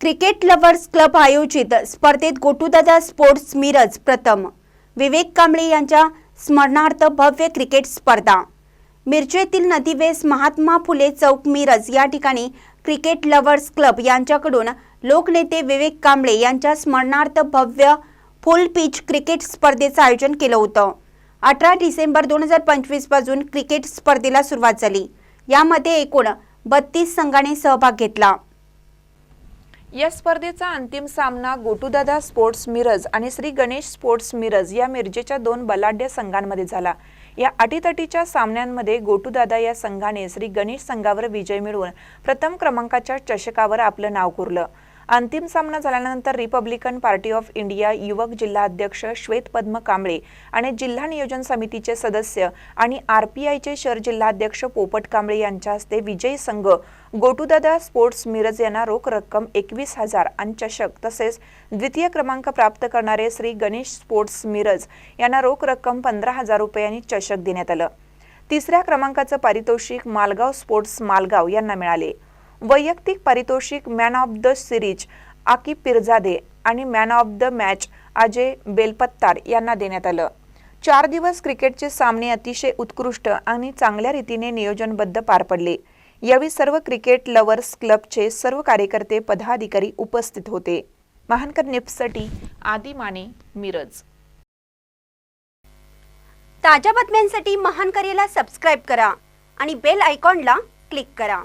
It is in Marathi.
क्रिकेट लव्हर्स क्लब आयोजित स्पर्धेत गोटूदादा स्पोर्ट्स मिरज प्रथम। विवेक कांबळे यांच्या स्मरणार्थ भव्य क्रिकेट स्पर्धा। मिरजेतील नदीवेस महात्मा फुले चौक मिरज या ठिकाणी क्रिकेट लव्हर्स क्लब यांच्याकडून लोकनेते विवेक कांबळे यांच्या स्मरणार्थ भव्य फुल पिच क्रिकेट स्पर्धेचे आयोजन केलं होतं। 18 डिसेंबर 2025 पासून क्रिकेट स्पर्धेला सुरुवात झाली। यामध्ये एकूण 32 संघांनी सहभाग घेतला। या स्पर्धेचा अंतिम सामना गोटूदादा स्पोर्ट्स मिरज आणि श्री गणेश स्पोर्ट्स मिरज या मिरजेच्या दोन बलाढ्य संघांमध्ये झाला। या अटीतटीच्या सामन्यांमध्ये गोटूदादा या संघाने श्री गणेश संघावर विजय मिळवून प्रथम क्रमांकाच्या चषकावर आपलं नाव कोरलं। अंतिम सामना झाल्यानंतर रिपब्लिकन पार्टी ऑफ इंडिया युवक जिल्हा अध्यक्ष श्वेत पद्म कांबळे आणि जिल्हा नियोजन समितीचे सदस्य आणि आरपीआयचे शहर जिल्हाध्यक्ष पोपट कांबळे यांच्या हस्ते विजयी संघ गोटूदादा स्पोर्ट्स मिरज यांना रोख रक्कम 21,000 आणि चषक तसेच द्वितीय क्रमांक प्राप्त करणारे श्री गणेश स्पोर्ट्स मिरज यांना रोख रक्कम 15,000 रुपये आणि चषक देण्यात आलं। तिसऱ्या क्रमांकाचं पारितोषिक मालगाव स्पोर्ट्स मालगाव यांना मिळाले। वैयक्तिक पारितोषिक man of the series Aki Pirjade आणि man of the match Ajay Belpattar यांना देण्यात आलं। 4 दिवस क्रिकेटचे सामने अतिशय उत्कृष्ट आणि चांगल्या रीतीने नियोजनबद्ध पार पडले। यावेळी सर्व क्रिकेट लव्हर्स क्लबचे सर्व कार्यकर्ते पदाधिकारी उपस्थित होते। महानकर न्यूजसाठी आदी माने, मिरज। ताज्या बातम्यांसाठी महानकरेला सबस्क्राइब करा आणि बेल आयकॉनला क्लिक करा।